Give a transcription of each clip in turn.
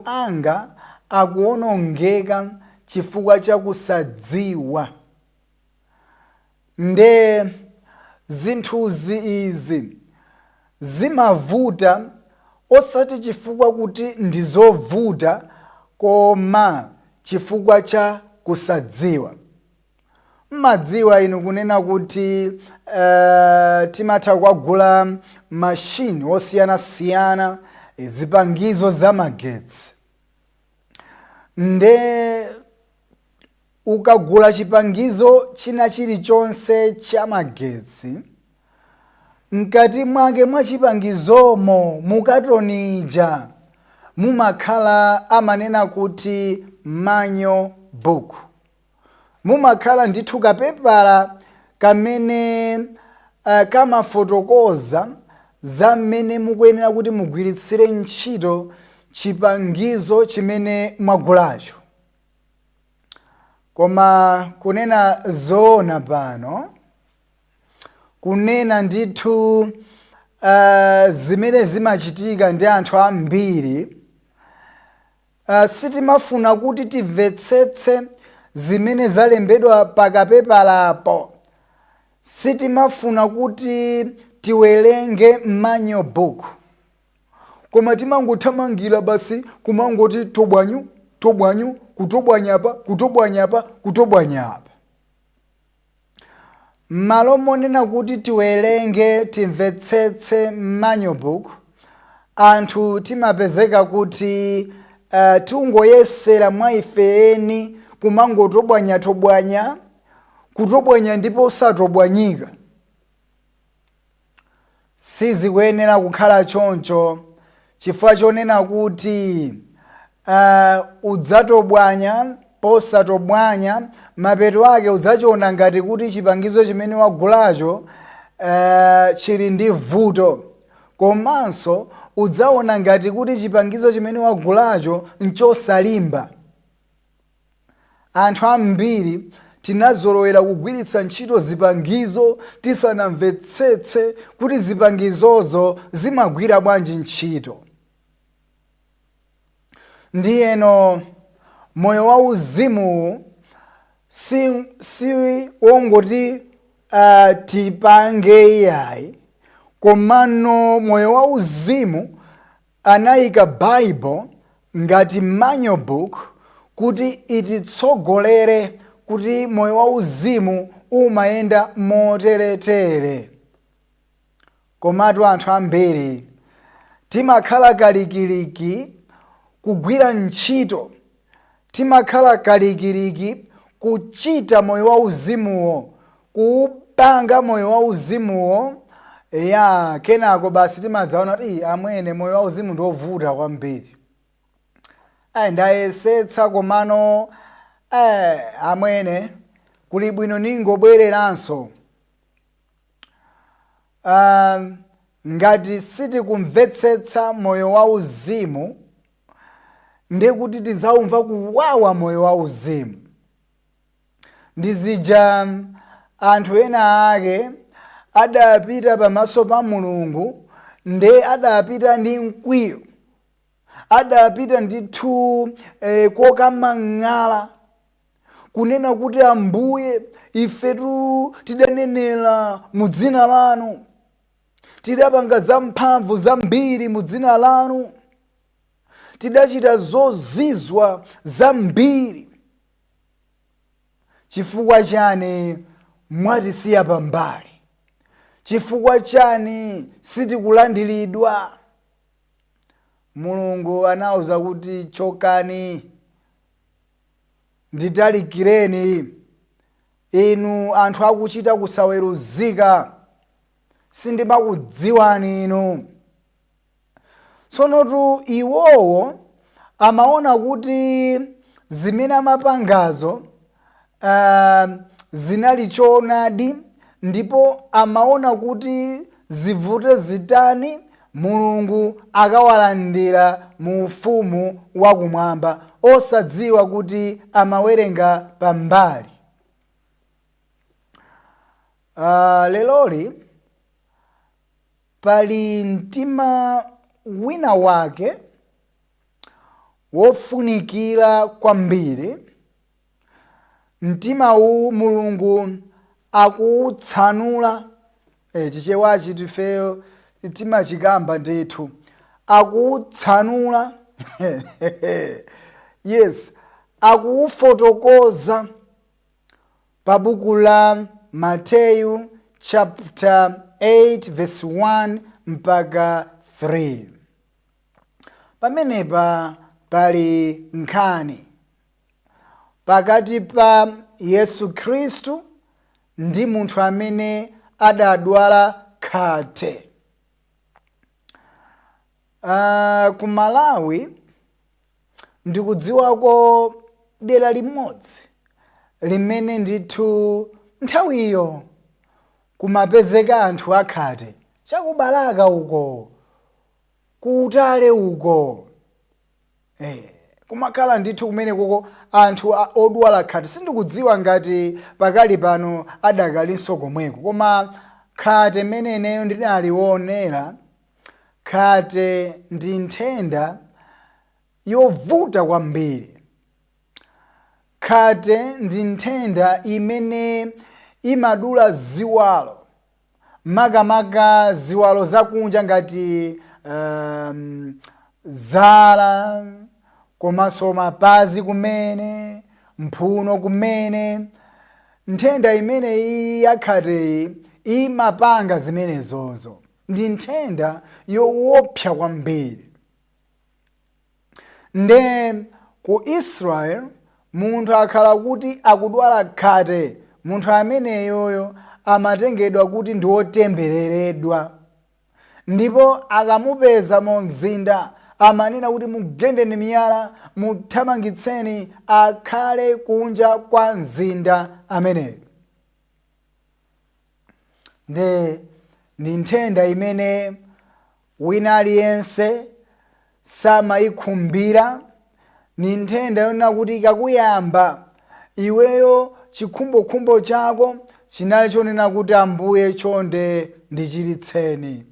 anga akuonongeka chifukwa cha kusadziwa. Nde zinthuzi izi zimavuta osati chifukwa kuti ndizovuta koma chifukwa cha kusadziwa. Mmadziwa inu kunena kuti timatha kugula mashini osiyana-siyana, zipangizo za magetsi. Nde ukagula chipangizo china chilichonse cha magetsi, mkati mwake mwa chipangizomo mukatonija mumakhala amanena kuti manual book. Mumakhala ndithu kapepala kamene kamafotokoza za mmene mukuyenera kuti mugwiritsire ntchito chipangizo chimene mwagulacho. Koma kunena zoona pano, kunena ndithu zimene zimachitika ndi anthu ambiri, sitimafuna kuti timvetsetse zimene zalembedwa pakapepalapo. Sitimafuna kuti tiwerenge manual book, koma timangothamangira basi kumangoti tobwanyu, kutobwanyapa. Malo monena kuti tiwerenge timvetsetse manual book, anthu timapezeka kuti tungoyesera mwa ifeni kumangotobwanya, kutobwanya ndipo osatobwanyika. Sizikuyenera kukhala choncho, chifukwa chonena kuti udzatobwanya posatobwanya, mapeto ake udzachiona ngati kuti chipangizo chimene wagulacho chili ndi vuto, komanso udzaona ngati kuti chipangizo chimene wagulacho nchosalimba. Anthu ambiri tinazolowera kugwiritsa ntchito zipangizo tisanamvetsetse kuti zipangizozo zimagwira bwanji ntchito. Ndiyeno moyo wauzimu si wongoti tipange yayi, komano moyo wauzimu anayika Bible ngati manual book kuti ititsogolere kuti moyo wauzimu umayenda moteretere. Komatu anthu ambiri timakhala kalikiliki kugwira ntchito, timakhala kalikiliki kuchita moyo wauzimuwo, kuupanga moyo wauzimuwo, kenako basi timadzaona kuti amwene moyo wauzimu ndovuta kwambiri. Ndayesetsa komano amwene kuli bwino ningobwereranso. Ngati sitikumvetsetsa moyo wauzimu, ndiye kuti tidzaumva kuwawa moyo wauzimu. Ndizija anthu ena ake adapita pamaso pa Mulungu, nde adapita ndi mkwiyo, adapita ndithu kokamang'ala, kunena kuti Ambuye ifetu tidanenera mu dzina lanu, tidapanga zamphamvu zambiri mu dzina lanu, tidachita zozizwa zambiri. Chifukwa chani mwatisiya pambali? Chifukwa chani sitikulandiridwa? Mulungu anauza kuti chokani, nditalikireni, inu anthu akuchita kusaweruzika, sindimakudziwani inu. Tsonotu iwowo amaona kuti zimene amapangazo zinali choonadi, ndipo amaona kuti zivute zitani Mulungu akawalandira mu ufumu wakumwamba, osadziwa kuti amawerenga pambali. Leloli pali mtima wina wake wofunikira kwambiri. Mtima uwu Mulungu akuutsanula, chichewachi tifeyo timachikamba ndithu, akuutsanula yes, akuufotokoza pa buku la Mateyu chapter 8 verse 1 mpaka 3. Pamenepa pali nkhani pakati pa Yesu Khristu ndi munthu amene adadwala khate. Ku Malawi ndikudziwako dera limodzi limene ndithu nthawiyo kumapezeka anthu akhate chakubalaka uko, kutale uko. Kumakhala ndithu kumene kuko anthu odwala khate. Sindikudziwa ngati pakali pano adakalinso komweko, koma khate meneneyo ndinalionera. Khate ndi nthenda yovuta kwambiri. Khate ndi nthenda imene imadula ziwalo, makamaka ziwalo zakunja ngati zala, komanso mapazi kumene, mphuno kumene. Nthenda imene yakhate imapanga zimenezozo. Ndi nthenda yoopsa kwambiri. Nde ku Israel munthu akhala kuti akudwala khate, munthu ameneyoyo amatengedwa kuti ndi wotembereredwa, ndipo akamupeza mu mzinda amanena kuti mugendeni miyala, muthamangitseni akhale kunja kwa mzinda ameneyo. Ndi nthenda imene wina aliyense samayikhumbira. Ni nthenda yona kuti ikakuyamba iweyo chikhumbokhumbo chako chinali chonena kuti Ambuye chonde ndichiritseni,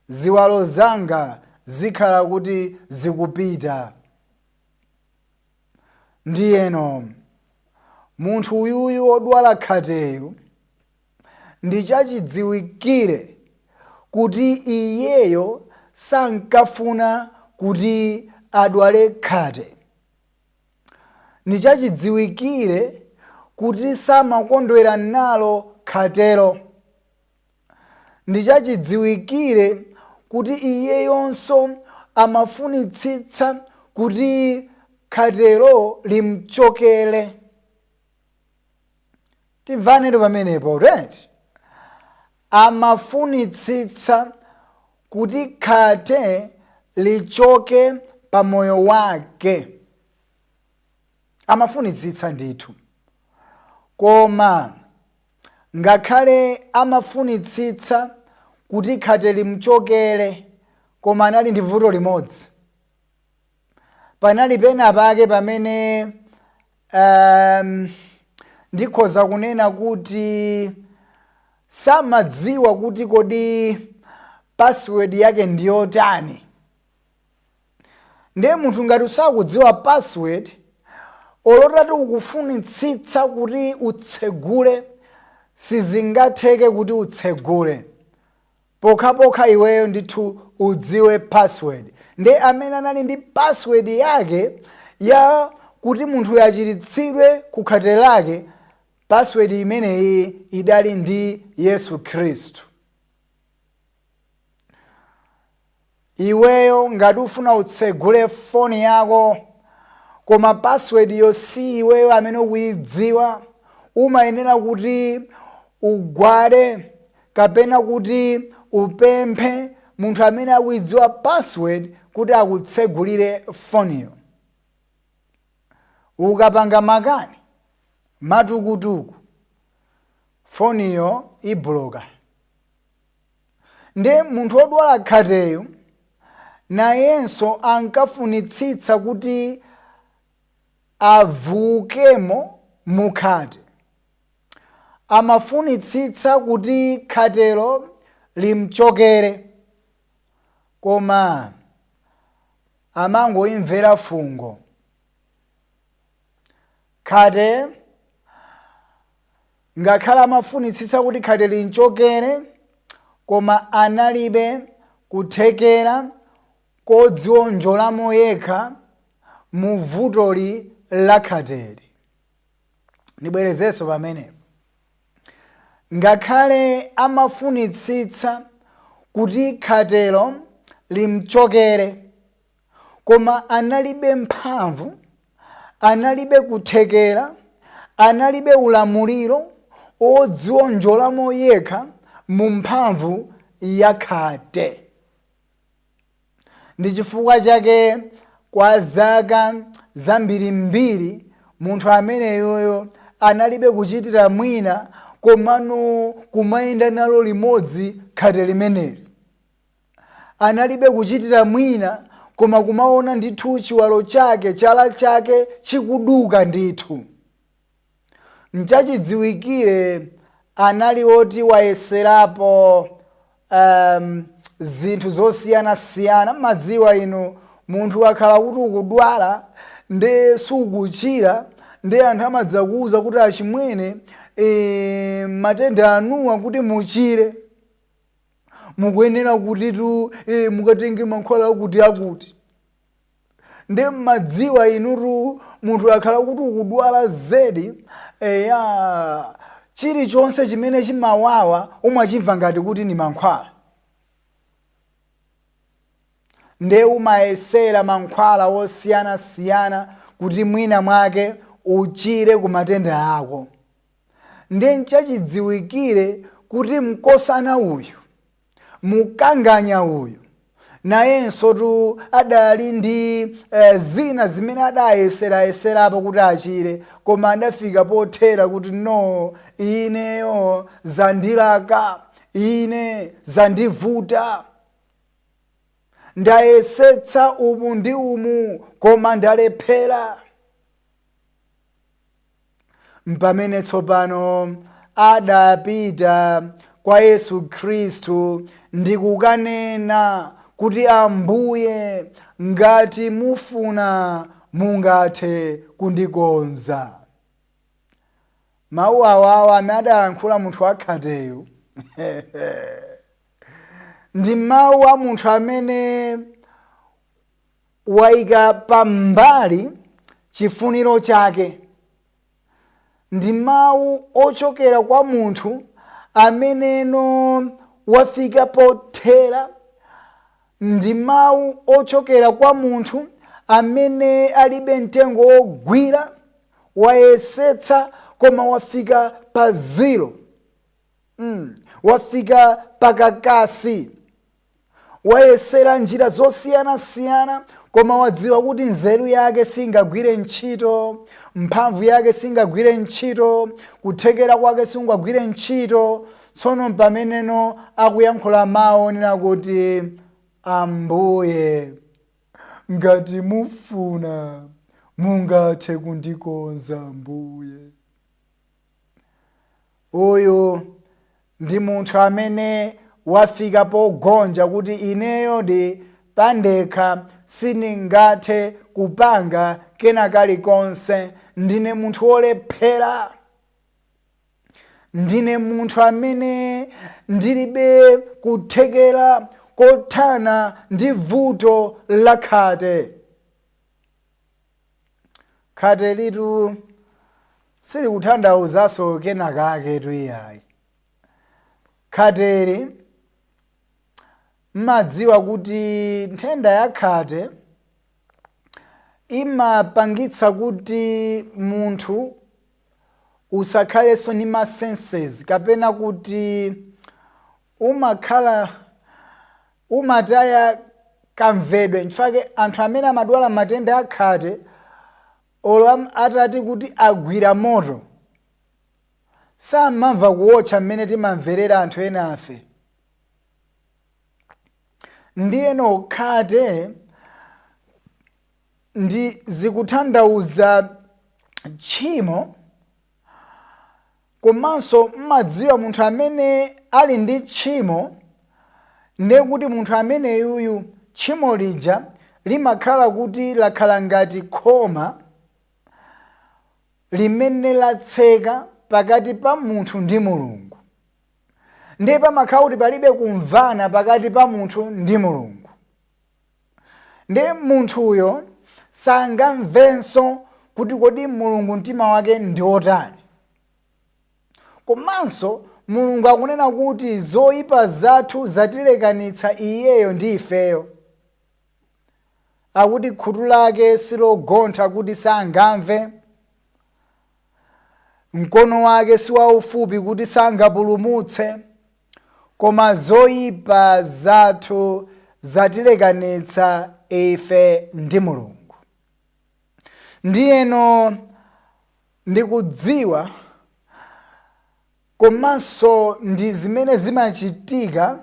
ziwalo zanga zikhala kuti zikupita. Ndiyeno munthu uyuyu odwala khateyu ndichachidziwikire kuti iyeyo sankafuna kuti adwale khate. Ndichachidziwikire kuti samakondwera nalo khatero. Ndichachidziwikire kuti iyeyonso amafunitsitsa kuti khatero limchokere. Timvanero pamenepo, right? Amafunitsitsa kuti khate lichoke pa moyo wake. Amafunitsitsa ndithu. Koma ngakhale amafunitsitsa kuti khate limchokere, koma anali ndi vuto limodzi. Panali pena pake pamene ndikhoza kunena kuti samadziwa kuti kodi password yake ndiyotani. Ndiye munthu ngati usakudziwa password, olotati ukufunitsitsa kuti utsegule, sizingatheke kuti utsegule. Pokhapokha iweyo ndithu udziwe password. Ndiye amene anali ndi password yake ya kuti munthu yachiritsidwe ku khate lake, password imeneyi idali ndi Yesu Khristu. Iweyo ngati ufuna utsegule foni yako, koma password yo si iweyo amene ukuyidziwa, umayenera kuti ugwade kapena kuti upemphe munthu amene akuyidziwa password kuti akutsegulire foniyo. Ukapanga makani matukutuku, foniyo ibloka. Ndiye munthu odwala khateyo nayenso ankafunitsitsa kuti avukemo mukhate. Amafunitsitsa kuti khatero limchokere, koma amangoimvera fungo. Khate ngakhala amafunitsitsa kuti khate linchokere, koma analibe kuthekera kodzionjolamo yekha mu vutoli la khateli. Ndibwerezenso pamenepo. Ngakhale amafunitsitsa kuti khatelo limchokere, koma analibe mphamvu, analibe kuthekera, analibe ulamuliro odzionjolamo yekha mu mphamvu ya khate. Ndi chifukwa chake kwa zaka zambirimbiri munthu ameneyoyo analibe kuchitira mwina komano kumayenda nalo limodzi khate limeneli. Analibe kuchitira mwina koma kumaona ndithu chiwalo chake, chala chake chikuduka ndithu. Nchachidziwikire anali oti wayeserapo zinthu zosiyana-siyana. Madziwa inu munthu akhala kuti ukudwala nde sukuchira, nde anthu amadzakuwuza kuti achimwene matenda anuwa kuti muchire mukuyenera kuti mukatenge mankhwala akuti akuti. Nde madziwa inutu munthu akhala kuti ukudwala zedi, chilichonse chimene chimawawa umachimva ngati kuti ni mankhwala. Nde umayesera mankhwala osiyana-siyana kuti mwina mwake uchire ku matenda ako. Nde nchachidziwikire kuti mkosana uyu, mukanganya uyu, nayenso tu adali ndi zina zimene adayeserapo kuti achire, koma adafika pothera kuti no, ineyo zandilaka, ine zandivuta, ndayesetsa umu ndi umu koma ndalephera. Mpamene tsopano adapita kwa Yesu Khristu ndi kukanena kuti Ambuye, ngati mufuna mungathe kundikonza. Mawu awawa amene adayankhula munthu wakhateyo ndi mawu a munthu amene wayika pambali chifuniro chake. Ndi mawu ochokera kwa munthu ameneno wafika pothera. Ndi mawu ochokera kwa munthu amene alibe mtengo ogwira, wayesetsa koma wafika pa zero. Wafika pakakasi. Wayesera njira zosiyana-siyana koma wadziwa kuti nzeru yake singagwire ntchito, mphamvu yake singagwire ntchito, kuthekera kwake singagwire ntchito. Tsono pameneno akuyankhula mawu onena kuti Ambuye, ngati mufuna mungathe kundikonza Ambuye. Uyu ndi munthu amene wafika pogonja kuti ineyo ndi pandekha sindingathe kupanga kena kalikonse, ndine munthu wolephera, ndine munthu amene ndilibe kuthekera kothana ndi vuto la khate. Khate litu sili kuthandauzaso kena kake tu iyayi. Khateli mmadziwa kuti nthenda ya khate imapangitsa kuti munthu usakhalenso ni ma senses, kapena kuti umataya kamvedwe. Nchifake anthu amene amadwala matenda a khate olo atati kuti agwira moto samamva kuwotcha mmene timamverera anthu ena afe. Ndiyeno khate ndi zikutanthauza tchimo, komanso mmadziwa munthu amene ali ndi tchimo ndiye kuti munthu ameneyuyu tchimo lija limakhala kuti lakhala ngati khoma limene latseka pakati pa munthu ndi Mulungu. Ndiye pamakhala kuti palibe kumvana pakati pa munthu ndi Mulungu. Ndiye munthuyo sangamvenso kuti kodi Mulungu mtima wake ndi otani. Komanso Mulungu akunena kuti zoyipa zathu zatilekanitsa iyeyo ndi ifeyo. Akuti khutu lake silogontha kuti sangamve, mkono wake si waufupi kuti sangapulumutse, koma zoyipa zathu zatilekanitsa ife ndi Mulungu. Ndiyeno ndikudziwa komanso ndi zimene zimachitika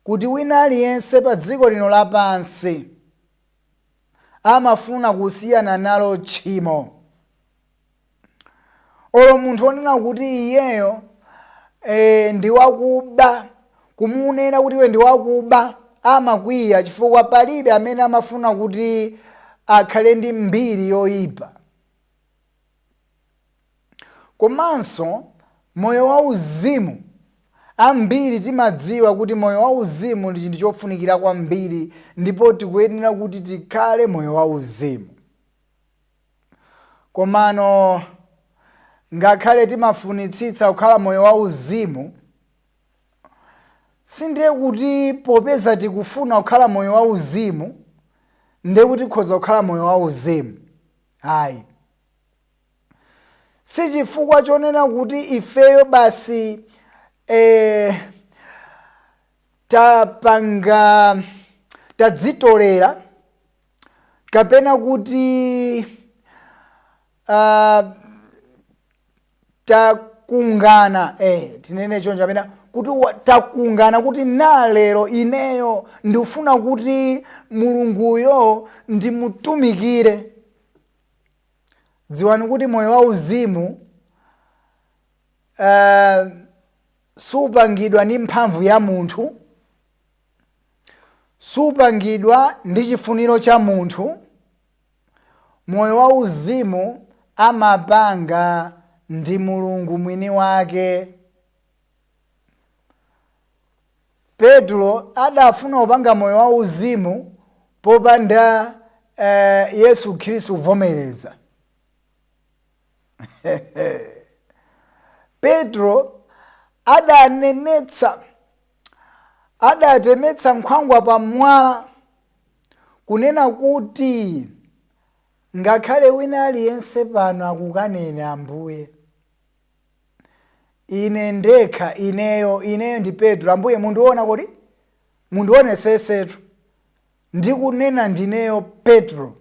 kuti wina aliyense pa dziko lino lapansi amafuna kusiyana nalo tchimo. Olo munthu onena kuti iyeyo ndi wakuba, kumunena kuti iwe ndi wakuba amakwiya chifukwa palibe amene amafuna kuti akhale ndi mbiri yoyipa. Komanso moyo wauzimu, ambiri timadziwa kuti moyo wauzimu ndi chinthu chofunikira kwambiri, ndipo tikuyenera kuti tikhale moyo wauzimu. Komano ngakhale timafunitsitsa kukhala moyo wauzimu, sindiye kuti popeza tikufuna kukhala moyo wauzimu ndiye kuti tikhoza kukhala moyo wauzimu. Ayi. Si chifukwa chonena kuti ifeyo basi tadzitolera kapena kuti takungana, tinene chonja pena kuti takungana kuti lero ineyo ndifuna kuti Mulunguyo ndimutumikire. Dziwani kuti moyo wauzimu supangidwa ndi mphamvu ya munthu, supangidwa ndi chifuniro cha munthu. Moyo wauzimu amapanga ndi Mulungu mwini wake. Petro adafuna kupanga moyo wauzimu popanda Yesu Khristu kuvomereza. Petro adatemetsa nkhwangwa pa mwala kunena kuti ngakhale wina aliyense pano akukanene Ambuye, ine ndekha, ineyo ndi Petro, Ambuye mundiona kodi? Mundionesesetu. Ndikunena ndineyo Petro.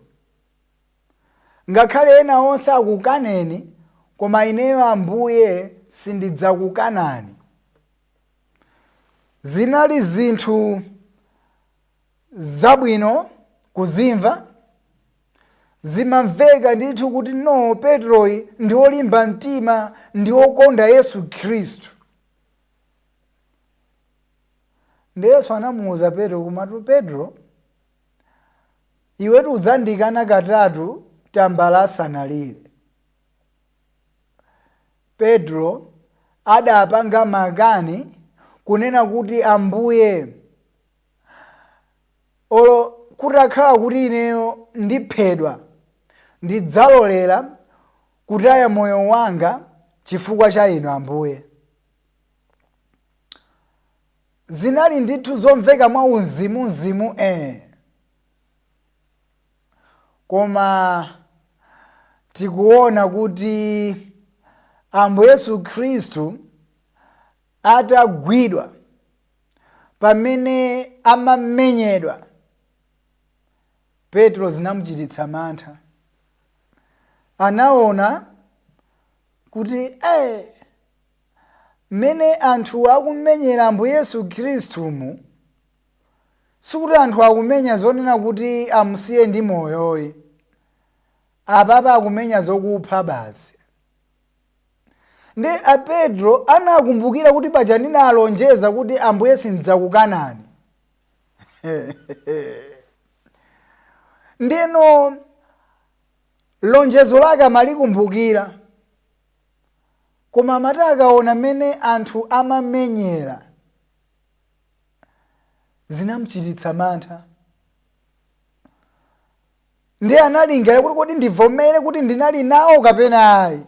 Ngakhale ena onse akukaneni, koma ineyo Ambuye sindidzakukanani. Zinali zinthu zabwino kuzimva, zimamveka ndithu kuti no, Petroyi ndi olimba mtima, ndi okonda Yesu Khristu. Ndi Yesu anamuwuza Petro kumatu, Petro, iwetu udzandikana katatu tambala asanalire. Petro adapanga makani kunena kuti Ambuye, olo kutakhala kuti ineyo ndiphedwa, ndidzalolera kutaya moyo wanga chifukwa cha inu Ambuye. Zinali ndithu zomveka mwa uzimu, koma tikuona kuti Ambuye Yesu Khristu atagwidwa, pamene amamenyedwa, Petro zinamuchititsa mantha. Anaona kuti mene anthu akumenyera Ambuye Yesu Khristumu, sikuti anthu akumenya zonena kuti amusiye ndi moyoyi, apapa akumenya zokupha basi. Ndi Petro anakumbukira kuti paja ndinalonjeza kuti Ambuye sindidzakukanani. Ndeno lonjezo lake amalikumbukira, koma amati akaona mmene anthu amamenyera zinamuchititsa mantha. Ndiye analingalira kuti kodi ndivomere kuti ndinali nawo kapena ayi.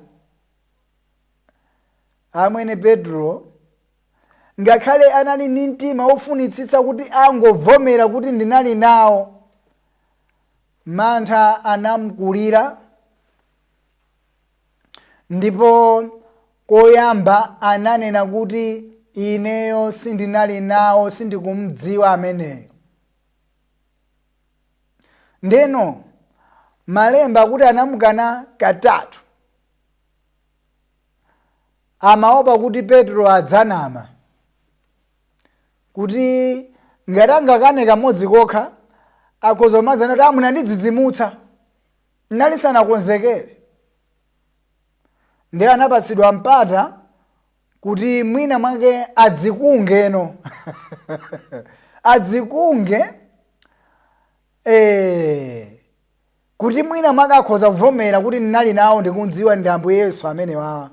Amwene Petro ngakhale anali ndi mtima wofunitsitsa kuti angovomera kuti ndinali nawo, mantha anamukulira, ndipo koyamba ananena kuti ineyo sindinali nawo, sindikumudziwa ameneyo. Ndeno malemba kuti anamukana katatu, amaopa kuti Petro adzanama, kuti ngati angakane kamodzi kokha akhoza mazana kuti munandidzidzimutsa, nali sanakonzekere. Ndiye anapatsidwa mpata kuti mwina mwake adzikungeno adzikunge, kuti mwina mwake akhoza kuvomera kuti ndinali nawo, ndikudziwa ndi Ambuye Yesu amene wawa.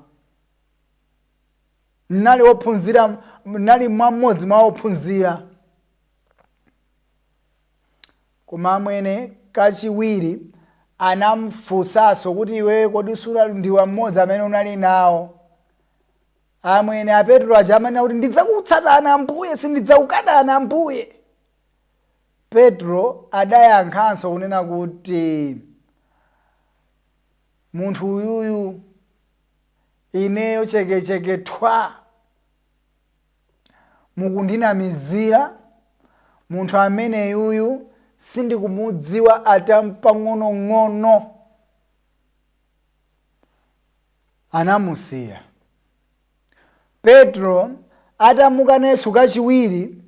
Nali wophunzira, nali mmodzi mwa ophunzira. Koma amwene kachiwiri anamufunsanso kuti iwe kodi sura ndiwe mmodzi amene unali nawo. Amwene a Petro aja amanena kuti ndidzakutsatana Ambuye, sindidzakukana Ambuye. Petro adayankhanso kunena kuti munthu uyuyu ineyo chekecheke thwa mukundinamizira, munthu amene yuyu sindikumudziwa atampang'onong'ono. Anamusiya. Petro atamukana Yesu kachiwiri,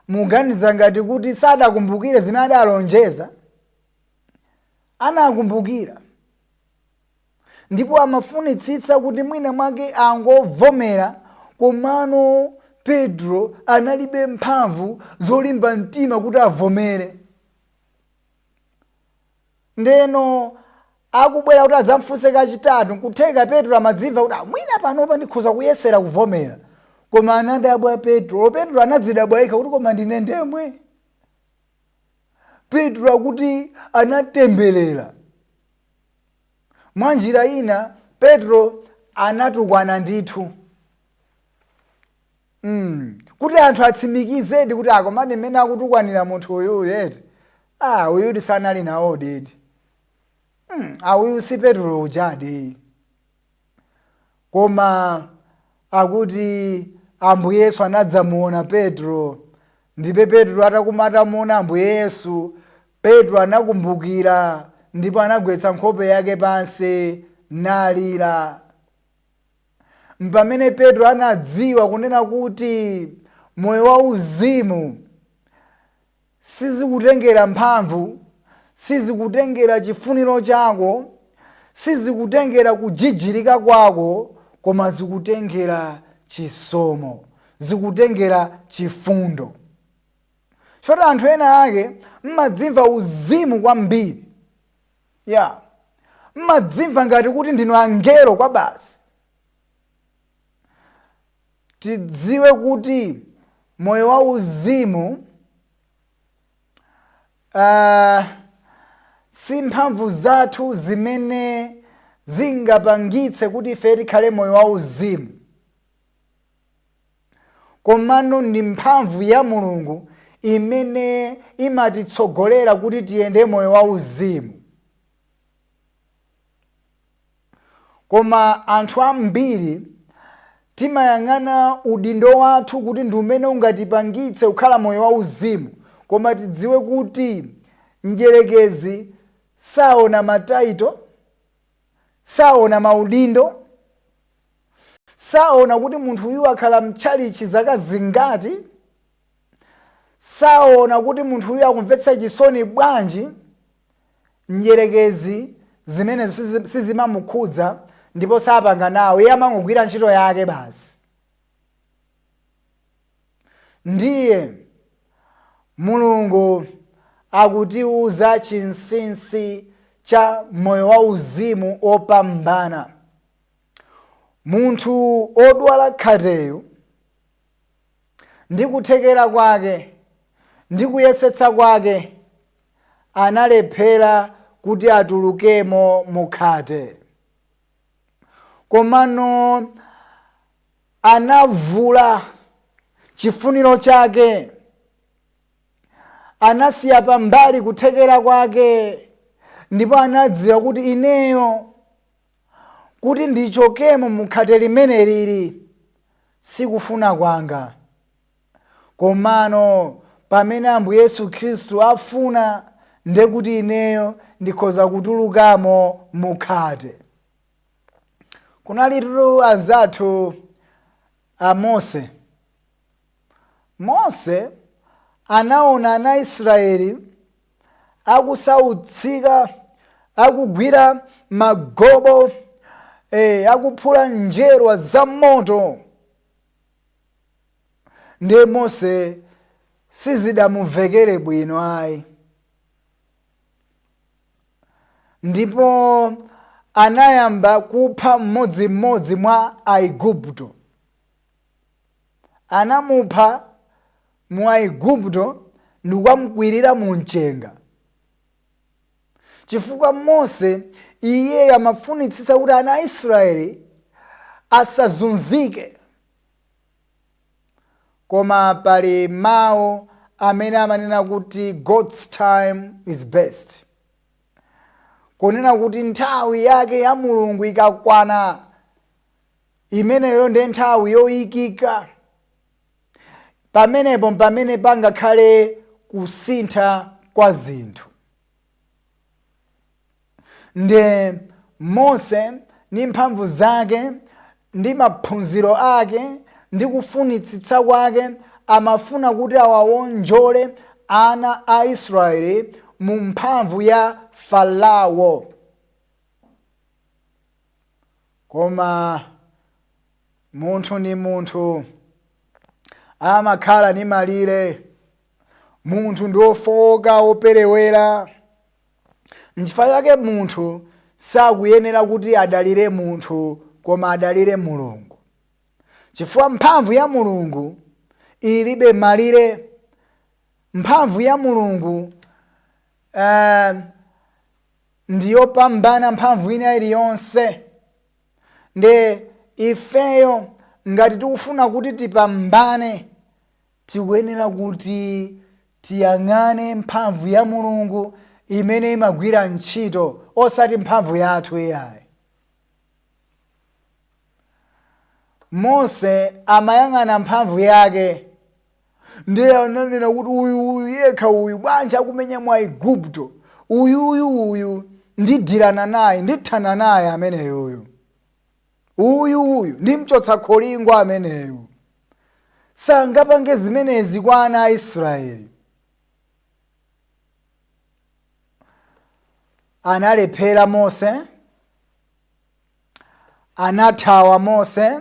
muganiza ngati kuti sadakumbukire zimene adalonjeza, anakumbukira. Ndipo amafunitsitsa kuti mwina mwake angovomera, komano Petro analibe mphamvu zolimba mtima kuti avomere. Ndeno akubwera kuti adzamfunse kachitatu, nkutheka Petro amadzimva kuti mwina panopa ndikhoza kuyesera kuvomera. Koma anadabwa Petro. Petro anadzidabwa yekha kuti koma ndine ndemwe. Petro akuti anatemberera. Mwa njira ina Petro anatukwana ndithu. Kuti anthu atsimikizedi kuti akomane mmene akutukwanira munthu uyu yeti. Uyu sanali nawo dedi. Uyu si Petro ujadi. Koma akuti Ambuye Yesu anadzamuona Petro. Ndipo Petro atamuona Ambuye Yesu, Petro anakumbukira, ndipo anagwetsa nkhope yake pansi nalira. Mpamene Petro anadziwa kunena kuti moyo wauzimu sizikutengera mphamvu, sizikutengera chifuniro chako, sizikutengera kujijirika kwako, koma zikutengera chisomo, zikutengera chifundo. Choti anthu ena ake mmadzimva uzimu kwambiri. Mmadzimva ngati kuti ndinu angelo kwa basi. Tidziwe kuti moyo wa uzimu si mphamvu zathu zimene zingapangitse kuti ife tikhale moyo wa uzimu, komano ndi mphamvu ya Mulungu imene imatitsogolera kuti tiyende moyo wa uzimu. Koma anthu ambiri timayang'ana udindo wathu kuti ndi umene ungatipangitse kukhala moyo wa uzimu, koma tidziwe kuti mdierekezi saona mataito, saona maudindo, saona kuti munthu uyu akhala mtchalichi zaka zingati, saona kuti munthu uyu akumvetsa chisoni bwanji. Mdierekezi zimene sizimamukhudza ndipo sapanga nawo, iye amangogwira ntchito yake basi. Ndiye Mulungu akutiuza chinsinsi cha moyo wa uzimu opambana. Munthu odwala khateyu ndi kuthekera kwake ndi kuyesetsa kwake analephera kuti atulukemo mukhate, komano anavula chifuniro chake, anasiya pambali kuthekera kwake, ndipo anadziwa kuti ineyo kuti ndichokemo mukhate limene lili sikufuna kwanga, komano pamene Ambuye Yesu Khristu afuna nde kuti ineyo ndikhoza kutulukamo mukhate. Kunalitu anzathu a Mose anaona ana Israeli akusautsika, akugwira magobo, akuphula njerwa za moto. Ndiye Mose sizidamuvekere bwino ayi, ndipo anayamba kupha mmodzimmodzi mwa Aigupto. Anamupha mu Aigupto ndi kukamkwirira mu mchenga, chifukwa Mose iye amafunitsitsa kuti ana a Israeli asazunzike. Koma pali mawu amene amanena kuti God's time is best, kunena kuti nthawi yake ya Mulungu ikakwana, imeneyo ndi nthawi yoyikika, pamenepo pamene pangakhale kusintha kwa zinthu. Nde Mose ndi mphamvu zake ndi maphunziro ake ndi kufunitsitsa kwake amafuna kuti awawonjole ana a Israeli mu mphamvu ya Farao. Koma munthu ni munthu amakhala ni malire, munthu ndi ofowoka operewera. N'chifukwa chake munthu sakuyenera kuti adalire munthu koma adalire Mulungu, chifukwa mphamvu ya Mulungu ilibe malire. Mphamvu ya Mulungu ndiyopambana mphamvu ina iliyonse. Nde ifeyo ngati tikufuna kuti tipambane, tikuyenera kuti tiyang'ane mphamvu ya Mulungu imene imagwira ntchito, osati mphamvu yathu iyayi. Mose amayang'ana mphamvu yake, ndiye ananena kuti uyu yekha uyu bwanji akumenya mu Aigupto, uyu ndidirana naye, ndithana naye ameneyo, uyu ndimchotsa kholingwa ameneyo. Sangapange zimenezi kwa ana a Israeli. Analephera Mose, anathawa Mose,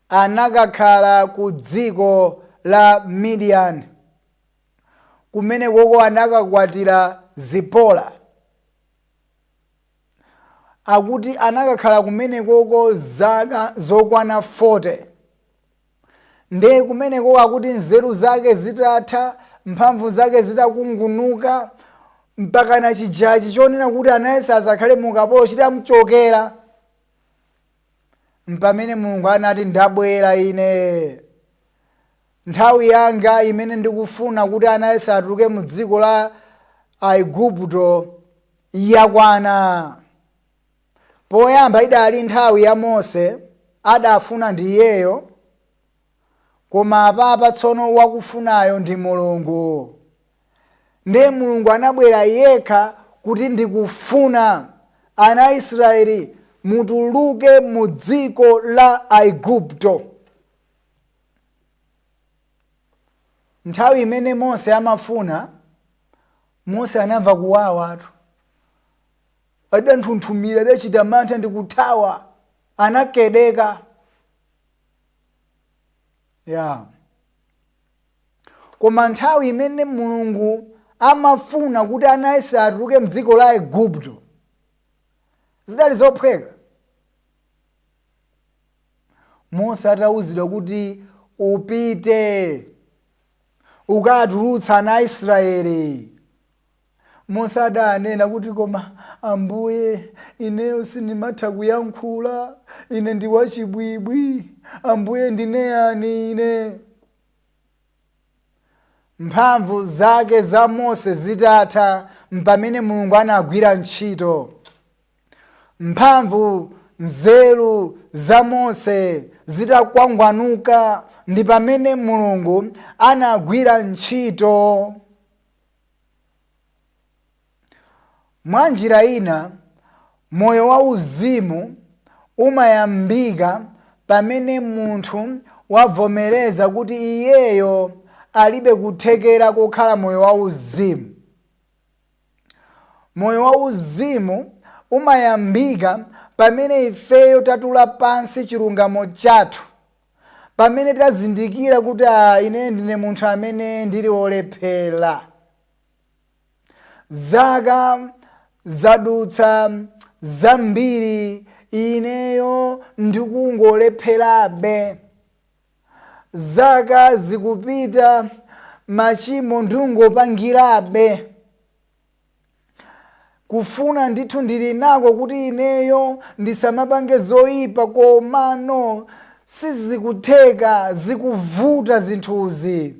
anakakhala ku dziko la Midian, kumene koko anakakwatira Zipora. Akuti anakakhala kumene koko zaka zokwana 40. Ndiye kumene koko akuti nzeru zake zitatha, mphamvu zake zitakungunuka, mpaka na chijaji chonena kuti anayese asakhale mu ukapolo chitamchokera. Mpamene Mulungu anati ndabwera ine, nthawi yanga imene ndikufuna kuti anayese atuluke mu dziko la Aigupto yakwana. Poyamba idali nthawi ya Mose, adafuna ndiyeyo, koma apapa tsono wakufunayo ndi Mulungu. Ndiye Mulungu anabwera yekha kuti ndikufuna ana Israeli mutuluke mu dziko la Aigupto. Nthawi imene Mose amafuna, Mose anamva kuwawa atu, adanthunthumira, adachita mantha ndi kuthawa, anakedeka. Koma nthawi imene Mulungu amafuna kuti ana a Israeli atuluke mdziko la Igupto, zidali zophweka. Mose atawuzidwa kuti upite ukatulutsa ana a Israeli, Mose adanena kuti koma Ambuye, ineyo sindimatha kuyankhula, ine ndi wachibwibwi, Ambuye ndine yani ine? Mphamvu zake za Mose zitatha mpamene Mulungu anagwira ntchito. Mphamvu nzeru za Mose zitakwangwanuka ndi pamene Mulungu anagwira ntchito. Mwa njira ina, moyo wa uzimu umayambika pamene munthu wavomereza kuti iyeyo alibe kuthekera kokhala moyo wa uzimu. Moyo wa uzimu umayambika pamene ifeyo tatula pansi chilungamo chathu, pamene tazindikira kuti ine ndine munthu amene ndili wolephera. Zaka zadutsa zambiri, ineyo ndikungolepherabe. Zaka zikupita, machimo ndingopangirabe. Kufuna ndithu ndili nako kuti ineyo ndisamapange zoyipa, komano sizikutheka, zikuvuta zinthuzi.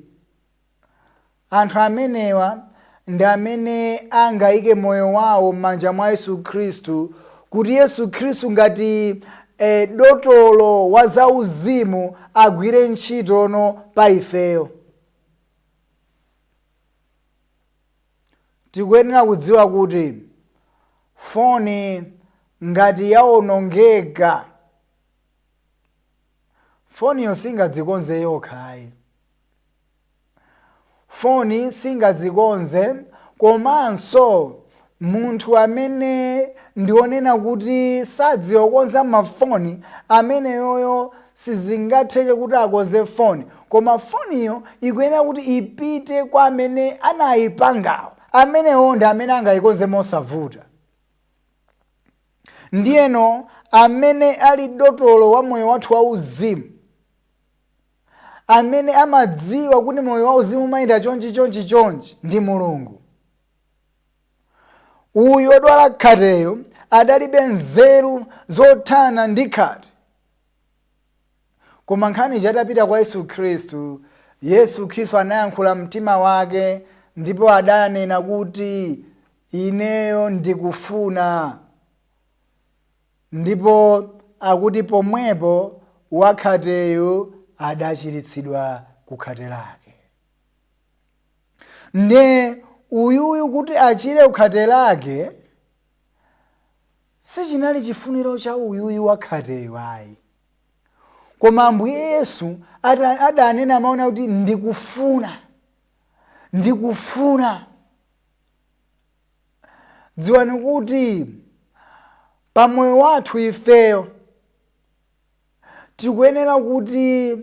Anthu amenewa ndi amene angayike moyo wawo m'manja mwa Yesu Khristu, kuti Yesu Khristu ngati dotolo wa zauzimu agwire ntchitono pa ifeyo. Tikuyenera kudziwa kuti foni ngati yaonongeka, foniyo singadzikonze yokhayi. Foni singadzikonze, komanso munthu amene ndionena kuti sadziwa kukonza mafoni, amene yoyo sizingatheke kuti akonze foni, koma foniyo ikuyenera kuti ipite kwa amene anayipangawo, amenewo ndi amene angayikonze mosavuta. Ndiyeno amene ali dotolo wa moyo wathu wa uzimu, amene amadziwa kuti moyo wa uzimu umayenda chonchi ndi Mulungu. Uyu odwala khateyo adalibe nzeru zothana ndi khate, koma nkhani chatapita kwa Yesu Khristu. Yesu Khristu anayankhula mtima wake ndipo adanena kuti ineyo ndikufuna, ndipo akuti pomwepo wakhateyo adachiritsidwa kukhate lake. Nde uyuyu kuti achire kukhate lake sichinali chifuniro cha uyuyu wakhateyo ayi, koma Ambuye Yesu adanena maona kuti ndikufuna. Dziwani kuti pamoyo wathu ifeyo tikuyenera kuti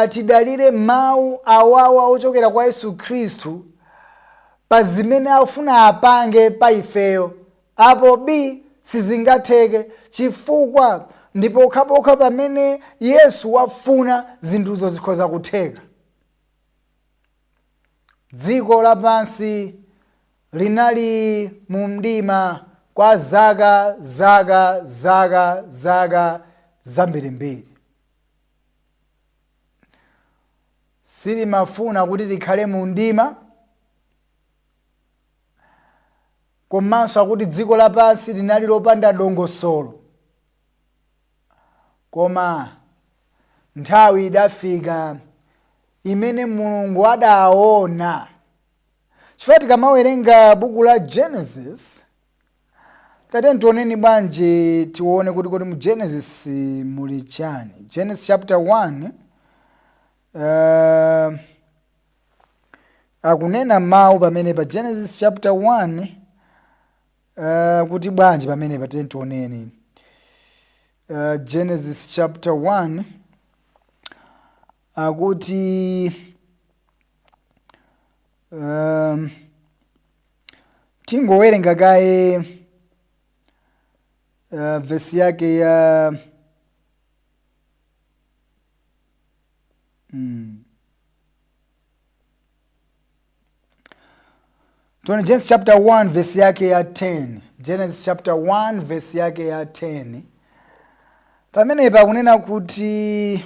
tidalire mawu awawa ochokera kwa Yesu Khristu pa zimene afuna apange pa ifeyo. Apo sizingatheke, chifukwa ndipo khapokha pamene Yesu wafuna zinthuzo zikhoza kutheka. Dziko lapansi linali mu mdima kwa zaka zambirimbiri. Silimafuna kuti likhale mu mdima, komanso akuti dziko lapansi linali lopanda dongosolo. Koma nthawi idafika imene Mulungu adaona. Chifukwa tikamawerenga buku la Genesis, tateni tioneni bwanji tione kuti mu Genesis muli chani. Genesis chapter 1, akunena mawu pamene pa Genesis chapter 1, kuti bwanji pamene pateni tioneni. Genesis chapter 1 akuti tingowerenga kaye vesi yake ya tuone Genesis chapter 1 vesi yake ya 10. Genesis chapter 1 vesi yake ya 10. Pamene pakunena kuti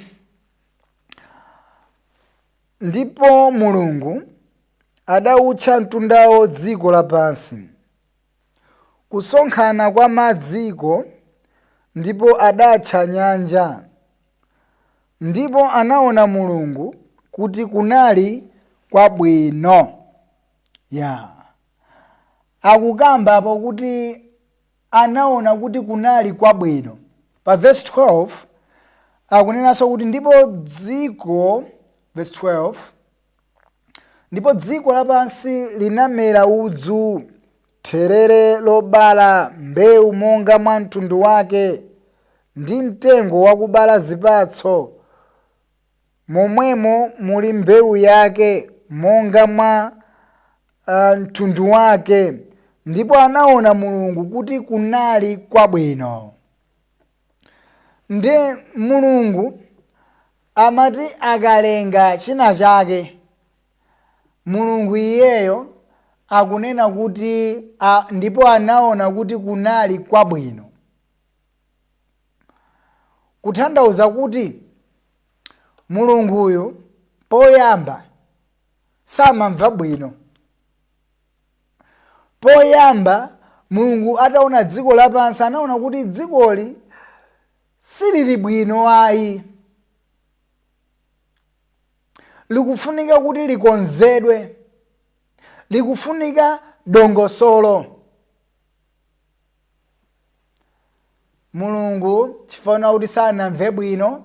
ndipo Mulungu adawutcha mtundawo dziko lapansi, kusonkhana kwa madziko, ndipo adatcha nyanja. Ndipo anaona Mulungu kuti kunali kwabwino. Akukamba apo kuti anaona kuti kunali kwabwino. Pa verse 12 akunenanso kuti ndipo dziko, verse 12, ndipo dziko lapansi linamera udzu, therere lobala mbewu monga mwa mtundu wake, ndi mtengo wakubala zipatso, momwemo muli mbewu yake monga mwa mtundu wake. Ndipo anaona Mulungu kuti kunali kwabwino. Nde Mulungu amati akalenga china chake, Mulungu iyeyo akunena kuti ndipo anaona kuti kunali kwabwino. Kutanthauza kuti Mulunguyo poyamba samamva bwino. Poyamba Mulungu ataona dziko lapansi anaona kuti dzikoli silili bwino ayi, likufunika kuti likonzedwe, likufunika dongosolo. Mulungu chifuna kuti sanamve bwino,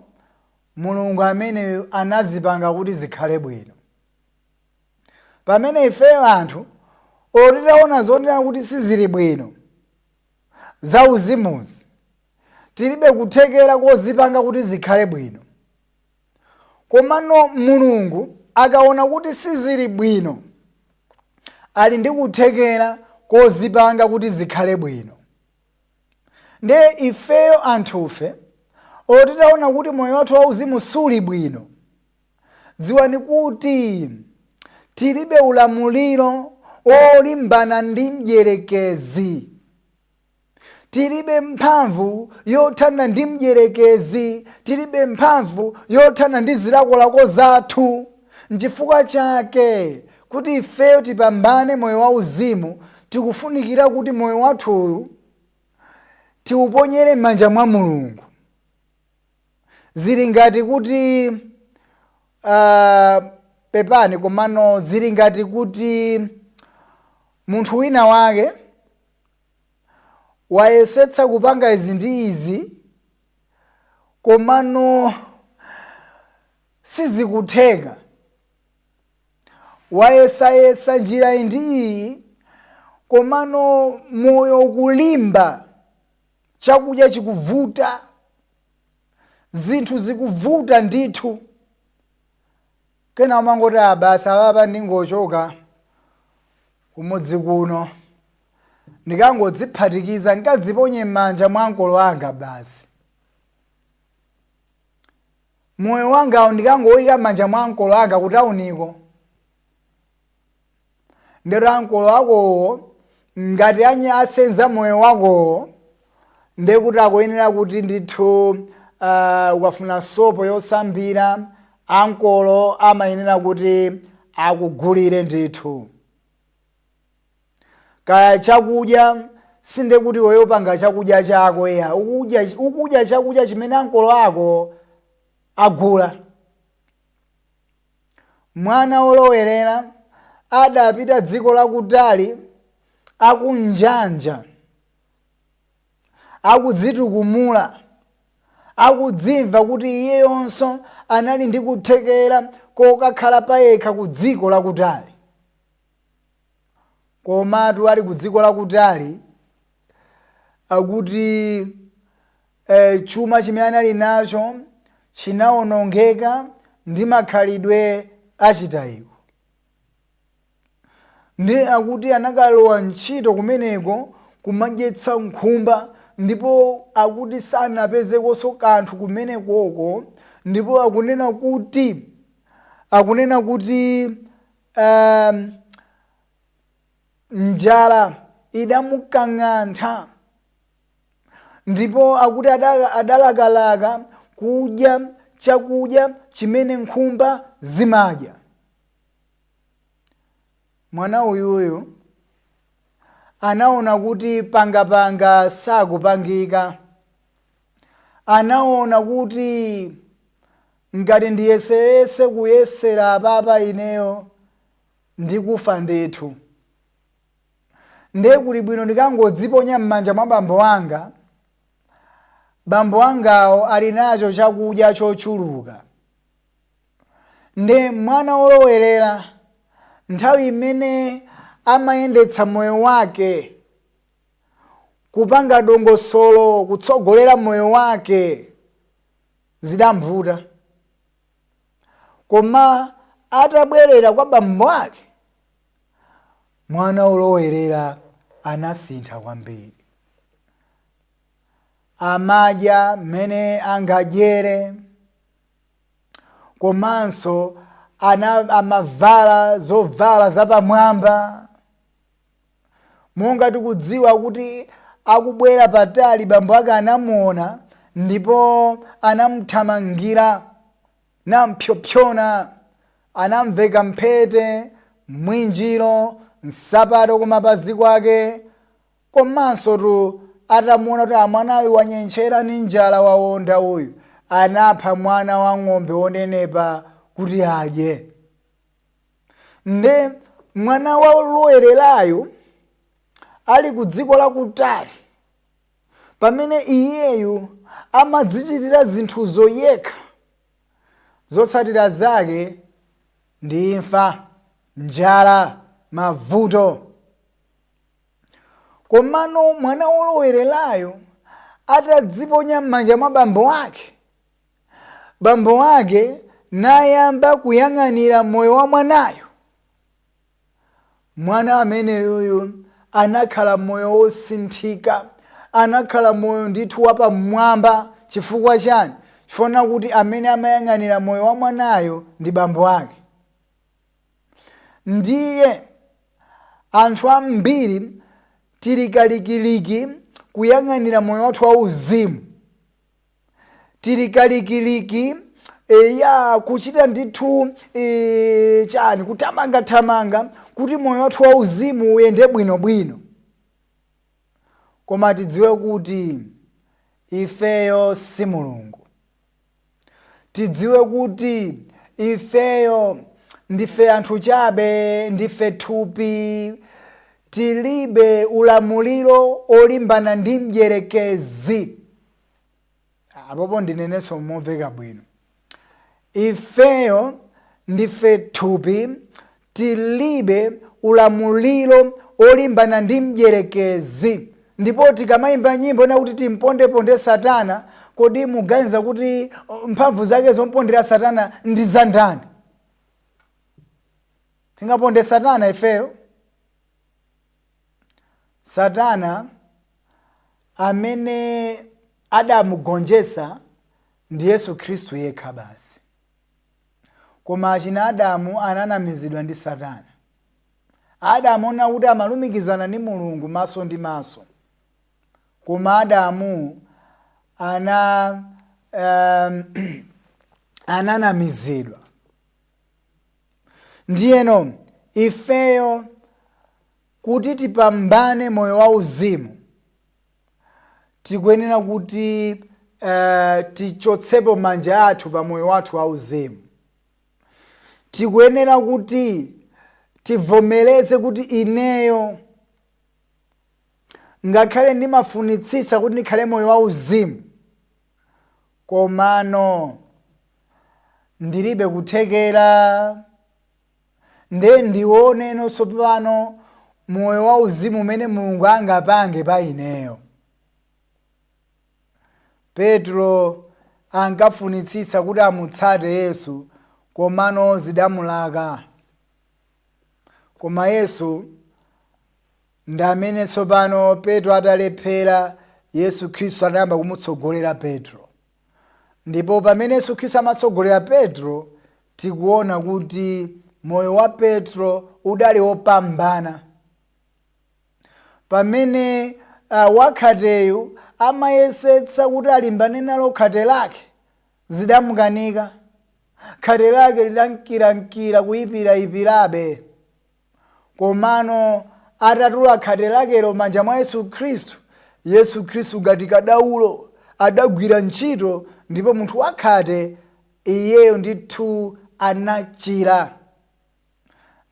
Mulungu amene anazipanga kuti zikhale bwino. Pamene ifeyo anthu otitaona zonena kuti sizili bwino zauzimuzi, tilibe kuthekera kozipanga kuti zikhale bwino. Komano Mulungu akaona kuti sizili bwino, ali ndi kuthekera kozipanga kuti zikhale bwino. Nde ifeyo anthufe otitaona kuti moyo wathu wauzimu suli bwino, dziwani kuti tilibe ulamuliro olimbana ndi mdierekezi. Tilibe mphamvu yothana ndi mdierekezi, tilibe mphamvu yothana ndi zilakolako zathu. N'chifukwa chake kuti ifeyo tipambane moyo wauzimu, tikufunikira kuti moyo wathuyu tiuponyere m'manja mwa Mulungu. Zili ngati kuti pepani komano zili ngati kuti munthu wina wake wayesetsa kupanga izi ndi izi, komano sizikutheka. Wayesayesa njira iyi ndi iyi, komano moyo ukulimba, chakudya chikuvuta, zinthu zikuvuta ndithu. Kena umangoti basi ababa ndingochoka kumudzi kuno, ndikangodziphatikiza ndikadziponye m'manja mwa nkolo anga basi. Moyo wangawo ndikangoyika m'manja mwa nkolo anga kutauniko. Ndero nkolo wakowo ngati asenza moyo wakowo, ndekuti akuyenera kuti ndithu ukafuna sopo yosambira, ankolo amayenera kuti akugulire ndithu. Kaya chakudya sinde kuti woyopanga chakudya chako ya ukudya chakudya chimene ankolo ako agula. Mwana olowerera adapita dziko lakutali, akunjanja, akudzitukumula, akudzimva kuti iyeyonso anali ndi kuthekera kokakhala payekha ku dziko lakutali. Komatu ali ku dziko lakutali akuti chuma chimene anali nacho chinawonongeka ndi makhalidwe achitayiko. ndi akuti anakalowa ntchito kumeneko kumadyetsa nkhumba, ndipo akuti sanapezekonso kanthu kumenekoko, ndipo akunena kuti njala idamukang'antha, ndipo akuti adalakalaka kudya chakudya chimene nkhumba zimadya. Mwana uyuyu anaona kuti pangapanga sakupangika, anaona kuti ngati ndiyesese kuyesera apapa ineyo ndikufa ndithu, ndiye kuli bwino ndikangodziponya m'manja mwa bambo anga. Bambo angawo ali nacho chakudya chochuluka. Ndiye mwana olowerera nthawi imene amayendetsa moyo wake, kupanga dongosolo kutsogolera moyo wake, zidamvuta. Koma atabwerera kwa bambo ake, mwana olowerera anasintha kwambiri. Amadya mmene angadyere, komanso amavala zovala zapamwamba. Monga tikudziwa kuti akubwera patali bambo ake anamuona, ndipo anamuthamangira, nampsopsona, anamveka mphete, mwinjiro, nsapato kumapazi kwake. Komanso atamuona kuti amwanayu wanyenchera ni njala wawonda uyu, anapha mwana wa ng'ombe wonenepa kuti adye. Nde mwana wolowererayo ali ku dziko lakutali, pamene iyeyu amadzichitira zinthu zoyekha, zotsatira zake ndi imfa, njala, mavuto. Komano mwana wolowererayo atadziponya m'manja mwa bambo ake, bambo ake nayamba kuyang'anira moyo wa mwanayo. Mwana ameneyoyo anakhala moyo wosinthika, anakhala moyo ndithu wapamwamba. Chifukwa chani? Chifukwa kuti amene amayang'anira moyo wa mwanayo ndi bambo ake. Ndiye anthu ambiri tilikalikiliki kuyang'anira moyo wathu wa uzimu, tilikalikiliki kuchita ndithu kutamangathamanga kuti moyo wathu wa uzimu uyende bwinobwino. Koma tidziwe kuti ifeyo si Mulungu. Tidziwe kuti ifeyo ndife anthu chabe, ndife thupi, tilibe ulamuliro olimbana ndi mdierekezi. Apopo ndinenenso momveka bwino. Ifeyo ndife thupi, tilibe ulamuliro olimbana ndi mdierekezi. Ndipo tikamayimba nyimbo na kuti timpondeponde Satana, kodi muganiza kuti mphamvu zake zompondera Satana ndi za ndani? Tingaponde Satana ifeyo? Satana amene adamugonjetsa ndi Yesu Khristu yekha basi. Koma achina Adamu ananamizidwa ndi Satana. Adamu ona kuti amalumikizana ni Mulungu maso ndi maso. Koma Adamu ananamizidwa. Ndiyeno ifeyo kuti tipambane moyo wa uzimu, tikuyenera kuti tichotsepo manja athu pa moyo wathu wa uzimu. Tikuyenera kuti tivomereze kuti ineyo ngakhale ndimafunitsitsa kuti ndikhale moyo wa uzimu, komano ndilibe kuthekera. Ndione nonso pano moyo wa uzimu umene Mulungu angapange pa ineyo. Petro ankafunitsitsa kuti amutsate Yesu, komano zidamulaka. koma Yesu ndi amene tsopano Petro atalephera, Yesu Khristu anayamba kumutsogolera Petro. Ndipo pamene Yesu Khristu amatsogolera Petro, tikuona kuti moyo wa Petro udali wopambana. Pamene wakhateyu amayesetsa kuti alimbane nalo khate lake, zidamukanika. Khate lake lidankirankira kuyipirayipirabe. Komano atatula khate lakelo manja mwa Yesu Khristu, Yesu Khristu ngati kadaulo adagwira ntchito, ndipo munthu wakhate iyeyo ndithu anachira.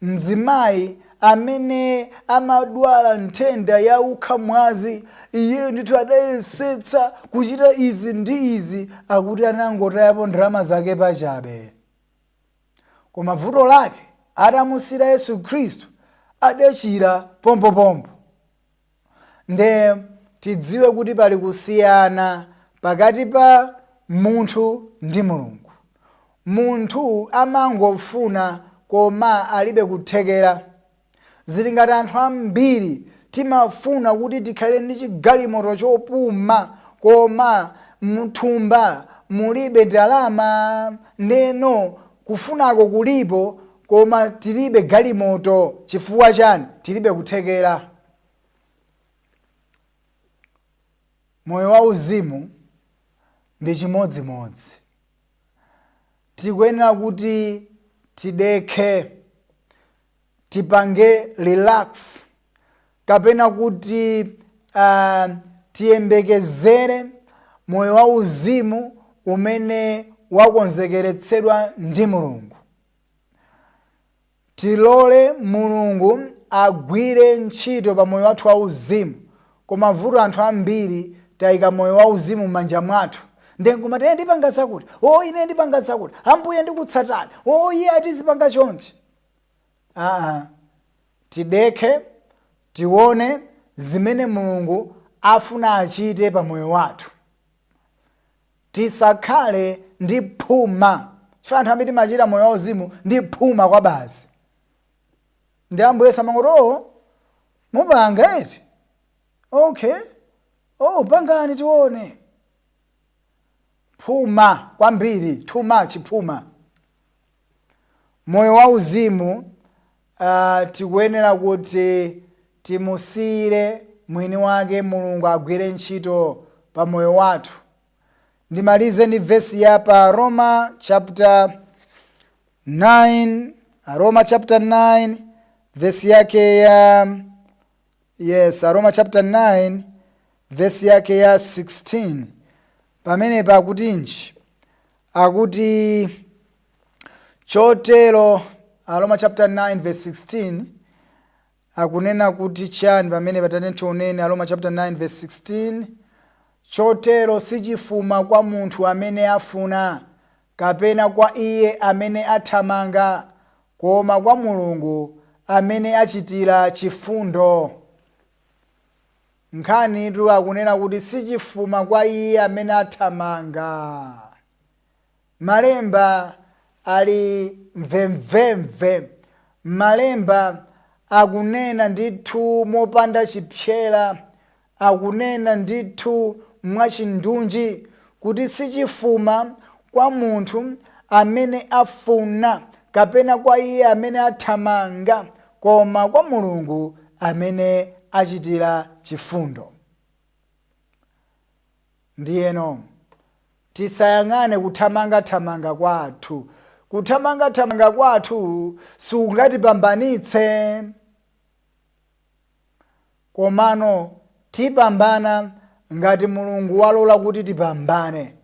Mzimayi amene amadwala nthenda ya ukhamwazi, iyeyo ndithu adayesetsa kuchita izi ndi izi, akuti anangotayapo ndalama zake pachabe. Koma vuto lake atamusira Yesu Khristu, adachira pompopompo. Nde tidziwe kuti pali kusiyana pakati pa munthu ndi Mulungu. Munthu amangofuna koma alibe kuthekera. Zili ngati anthu ambiri timafuna kuti tikhale ndi chigalimoto chopuma, koma mthumba mulibe ndalama. Neno kufunako kulipo, koma tilibe galimoto. Chifukwa chani? Tilibe kuthekera. Moyo wa uzimu ndi chimodzimodzi. Tikuyenera kuti tidekhe, tipange relax, kapena kuti tiyembekezere moyo wa uzimu umene wakonzekeretsedwa ndi Mulungu. Tilole Mulungu agwire ntchito pa moyo wathu wa uzimu. Koma vuto anthu ambiri tayika moyo wa uzimu m'manja mwathu. Ndengoma tene ndipanga zakuti, ine ndipanga zakuti, Ambuye ndikutsatani, iye atizipanga chonchi. Tidekhe, tione zimene Mulungu afuna achite pa moyo wathu. Tisakhale ndi phuma. Chifukwa anthu ambiri timachita moyo wa uzimu ndi phuma kwa basi. Ndi Ambuye samangoti, mupanga eti? Okay. Pangani tione. Phuma kwambiri, too much phuma. Moyo wa uzimu tikuyenera kuti timusire mwini wake Mulungu agwire ntchito pa moyo wathu. Ndimalize ndi verse ya pa Roma chapter 9, Roma chapter 9 verse yake ya Roma chapter 9 verse yake ya 16. Pamene pakutinji akuti chotero, Roma chapter 9 verse 16 akunena kuti chani pamene patanenti unene. Roma chapter 9 verse 16, chotero sichifuma kwa munthu amene afuna, kapena kwa iye amene athamanga, koma kwa Mulungu amene achitira chifundo. Nkhani tu akunena kuti sichifuma kwa iye amene athamanga. Malemba ali mvemvemve. Malemba akunena ndithu mopanda chipyera, akunena ndithu mwachindunji kuti sichifuma kwa munthu amene afuna, kapena kwa iye amene athamanga, koma kwa Mulungu amene achitira chifundo. Ndiyeno tisayang'ane kuthamanga kwathu. Kuthamanga kwathu sungatipambanitse. Komano tipambana ngati Mulungu walola kuti tipambane,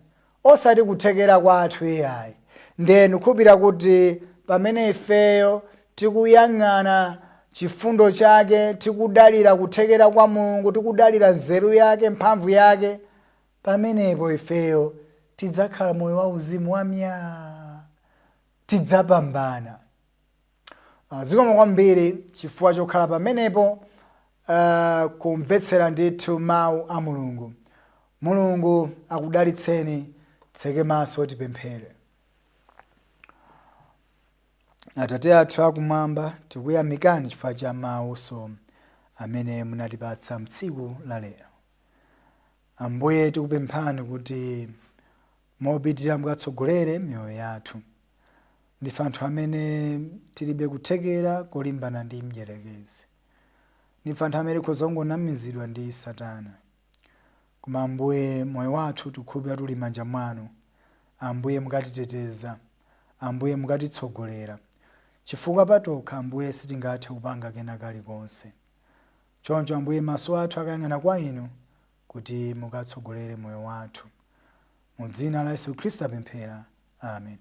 osati kuthekera kwathu iyayi. Ndenu khupira kuti pamene ifeyo tikuyang'ana chifundo chake, tikudalira kuthekera kwa Mulungu, tikudalira nzeru yake, mphamvu yake, pamenepo ifeyo tidzakhala moyo wa uzimu wamya, tidzapambana. Zikomo kwambiri chifukwa chokhala pamenepo kumvetsera ndithu mawu a Mulungu. Mulungu akudalitseni. Tseke maso tipemphere. Atate athu akumwamba, tikuyamikani chifukwa cha mawu amene munatipatsa mtsiku la lero. Ambuye tikupemphani kuti mopitirira mukatsogolere miyoyo yathu. Ndife anthu amene tilibe kuthekera kolimbana ndi mdierekezi. Ndife anthu amene tikhoza kunamizidwa ndi Satana. Koma Ambuye moyo wathu tikukhulupirira tuli m'manja mwanu. Ambuye mukatiteteza. Ambuye mukatitsogolera. Chifukwa patokha Ambuye sitingathe kupanga kena kalikonse. Choncho Ambuye maso athu akayang'ana kwa inu kuti mukatsogolere moyo wathu. Mu dzina la Yesu Khristu apemphera. Amen.